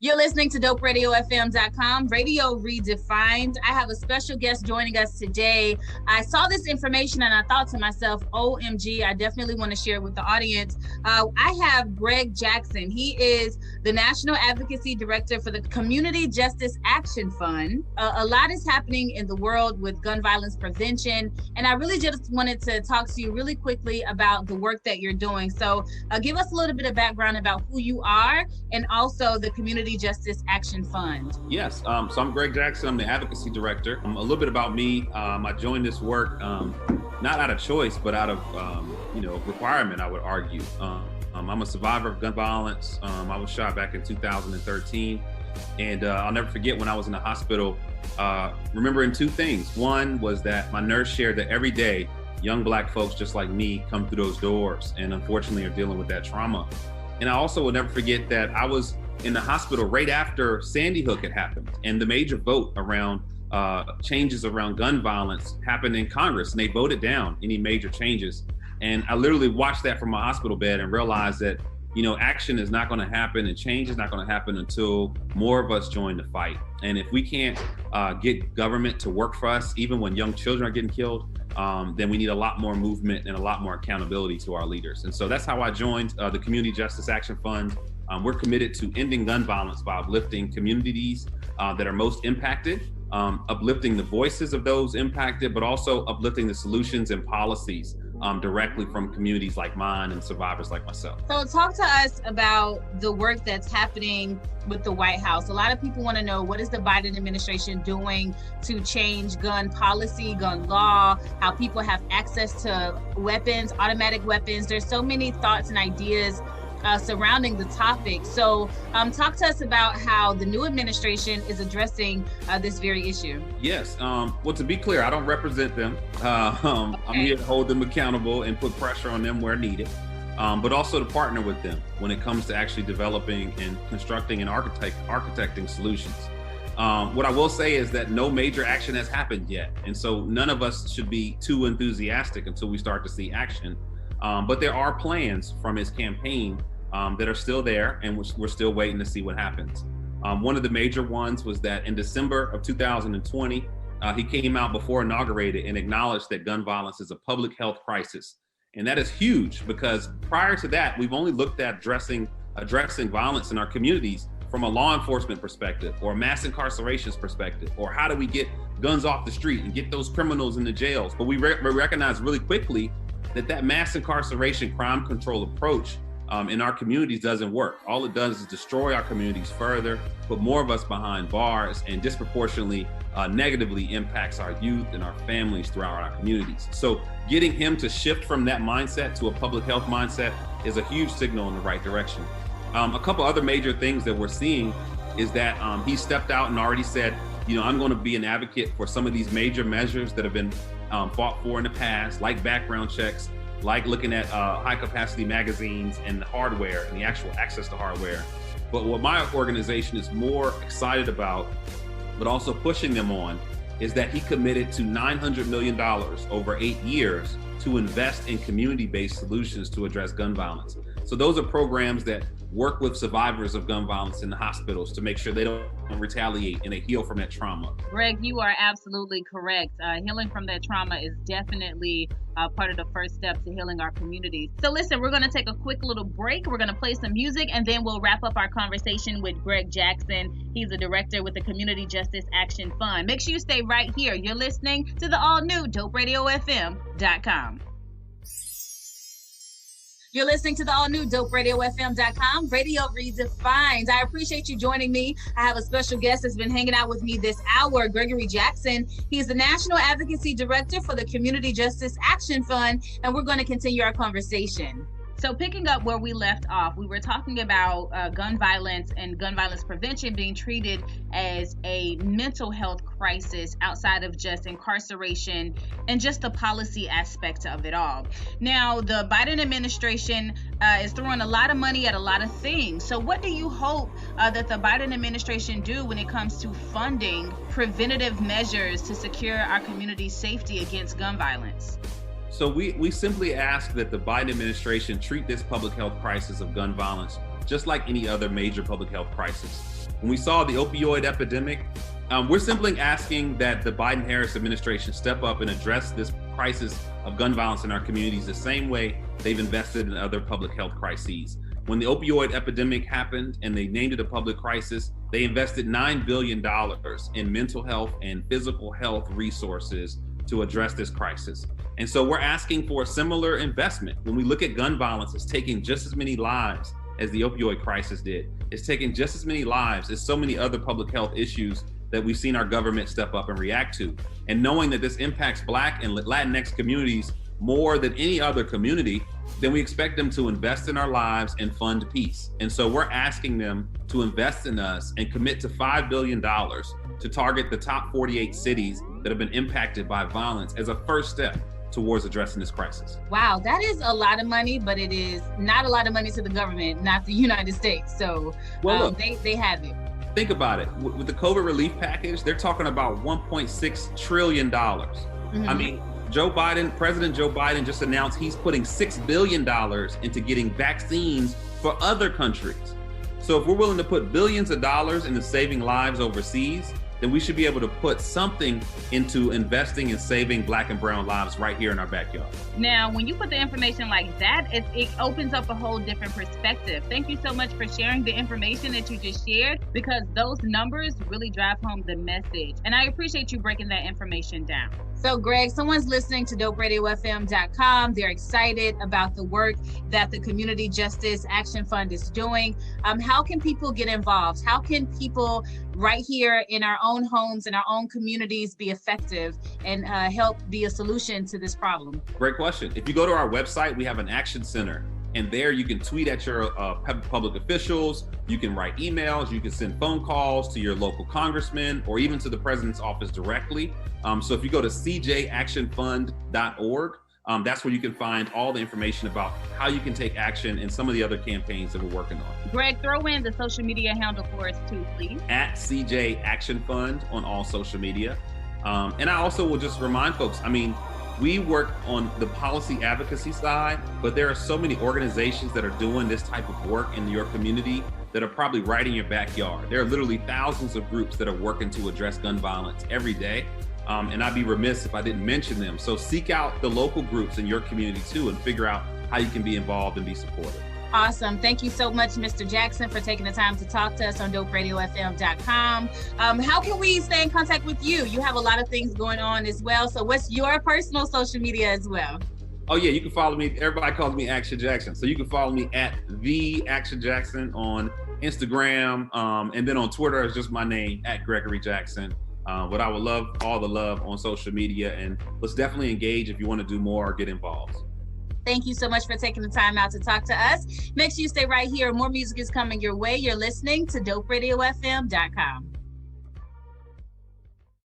You're listening to DopeRadioFM.com, Radio Redefined. I have a special guest joining us today. I saw this information and I thought to myself, OMG, I definitely want to share it with the audience. I have Greg Jackson. He is the National Advocacy Director for the Community Justice Action Fund. A lot is happening in the world with gun violence prevention, and I really just wanted to talk to you really quickly about the work that you're doing. So give us a little bit of background about who you are and also the Community Justice Action Fund. Yes, so I'm Greg Jackson. I'm the Advocacy Director. A little bit about me. I joined this work not out of choice, but out of requirement, I would argue. I'm a survivor of gun violence. I was shot back in 2013, and I'll never forget when I was in the hospital, remembering two things. One was that my nurse shared that every day, young Black folks just like me come through those doors and unfortunately are dealing with that trauma. And I also will never forget that I was in the hospital right after Sandy Hook had happened, and the major vote around changes around gun violence happened in Congress, and they voted down any major changes. And I literally watched that from my hospital bed and realized that, action is not going to happen and change is not going to happen until more of us join the fight. And if we can't get government to work for us, even when young children are getting killed, then we need a lot more movement and a lot more accountability to our leaders. And so that's how I joined the Community Justice Action Fund. We're committed to ending gun violence by uplifting communities that are most impacted, uplifting the voices of those impacted, but also uplifting the solutions and policies directly from communities like mine and survivors like myself. So talk to us about the work that's happening with the White House. A lot of people want to know, what is the Biden administration doing to change gun policy, gun law, how people have access to weapons, automatic weapons. There's so many thoughts and ideas surrounding the topic. So talk to us about how the new administration is addressing this very issue. Yes. Well, to be clear, I don't represent them. I'm here to hold them accountable and put pressure on them where needed, but also to partner with them when it comes to actually developing and constructing and architecting solutions. What I will say is that no major action has happened yet. And so none of us should be too enthusiastic until we start to see action. But there are plans from his campaign that are still there, and we're still waiting to see what happens. One of the major ones was that in December of 2020, he came out before inaugurated and acknowledged that gun violence is a public health crisis. And that is huge, because prior to that, we've only looked at addressing violence in our communities from a law enforcement perspective, or mass incarcerations perspective, or how do we get guns off the street and get those criminals in the jails. But we recognize really quickly that mass incarceration crime control approach in our communities doesn't work. All it does is destroy our communities further, put more of us behind bars, and disproportionately negatively impacts our youth and our families throughout our communities. So getting him to shift from that mindset to a public health mindset is a huge signal in the right direction. A couple other major things that we're seeing is that he stepped out and already said, I'm going to be an advocate for some of these major measures that have been fought for in the past, like background checks, like looking at high capacity magazines and the hardware and the actual access to hardware. But what my organization is more excited about, but also pushing them on, is that he committed to $900 million over 8 years to invest in community-based solutions to address gun violence. So those are programs that work with survivors of gun violence in the hospitals to make sure they don't retaliate and they heal from that trauma. Greg, you are absolutely correct. Healing from that trauma is definitely part of the first step to healing our communities. So listen, we're going to take a quick little break. We're going to play some music, and then we'll wrap up our conversation with Greg Jackson. He's a director with the Community Justice Action Fund. Make sure you stay right here. You're listening to the all-new DopeRadioFM.com. You're listening to the all-new DopeRadioFM.com, Radio Redefined. I appreciate you joining me. I have a special guest that's been hanging out with me this hour, Gregory Jackson. He's the National Advocacy Director for the Community Justice Action Fund, and we're going to continue our conversation. So picking up where we left off, we were talking about gun violence and gun violence prevention being treated as a mental health crisis outside of just incarceration and just the policy aspect of it all. Now, the Biden administration is throwing a lot of money at a lot of things. So what do you hope that the Biden administration do when it comes to funding preventative measures to secure our community's safety against gun violence? So we simply ask that the Biden administration treat this public health crisis of gun violence just like any other major public health crisis. when we saw the opioid epidemic, we're simply asking that the Biden-Harris administration step up and address this crisis of gun violence in our communities the same way they've invested in other public health crises. When the opioid epidemic happened and they named it a public crisis, they invested $9 billion in mental health and physical health resources to address this crisis. And so we're asking for a similar investment. When we look at gun violence, it's taking just as many lives as the opioid crisis did. It's taking just as many lives as so many other public health issues that we've seen our government step up and react to. And knowing that this impacts Black and Latinx communities more than any other community, then we expect them to invest in our lives and fund peace. And so we're asking them to invest in us and commit to $5 billion to target the top 48 cities that have been impacted by violence as a first step towards addressing this crisis. Wow, that is a lot of money, but it is not a lot of money to the government, not the United States. So look, they have it. Think about it. With the COVID relief package, they're talking about $1.6 trillion. I mean, President Joe Biden just announced he's putting $6 billion into getting vaccines for other countries. So if we're willing to put billions of dollars into saving lives overseas, then we should be able to put something into investing and saving Black and brown lives right here in our backyard. Now, when you put the information like that, it opens up a whole different perspective. Thank you so much for sharing the information that you just shared, because those numbers really drive home the message. And I appreciate you breaking that information down. So Greg, someone's listening to doperadiofm.com. They're excited about the work that the Community Justice Action Fund is doing. How can people get involved? How can people right here in our own homes, in our own communities be effective and help be a solution to this problem? Great question. If you go to our website, we have an action center. And there you can tweet at your public officials, you can write emails, you can send phone calls to your local congressman or even to the president's office directly. So if you go to cjactionfund.org, that's where you can find all the information about how you can take action in some of the other campaigns that we're working on. Greg, throw in the social media handle for us too, please. At CJ Action Fund on all social media. And I also will just remind folks, we work on the policy advocacy side, but there are so many organizations that are doing this type of work in your community that are probably right in your backyard. There are literally thousands of groups that are working to address gun violence every day. And I'd be remiss if I didn't mention them. So seek out the local groups in your community too and figure out how you can be involved and be supportive. Awesome. Thank you so much, Mr. Jackson, for taking the time to talk to us on doperadiofm.com. How can we stay in contact with you? You have a lot of things going on as well. So what's your personal social media as well? Oh yeah, you can follow me. Everybody calls me Action Jackson. So you can follow me at the Action Jackson on Instagram. And then on Twitter, it's just my name, at Gregory Jackson. But I would love all the love on social media, and let's definitely engage if you want to do more or get involved. Thank you so much for taking the time out to talk to us. Make sure you stay right here. More music is coming your way. You're listening to doperadiofm.com.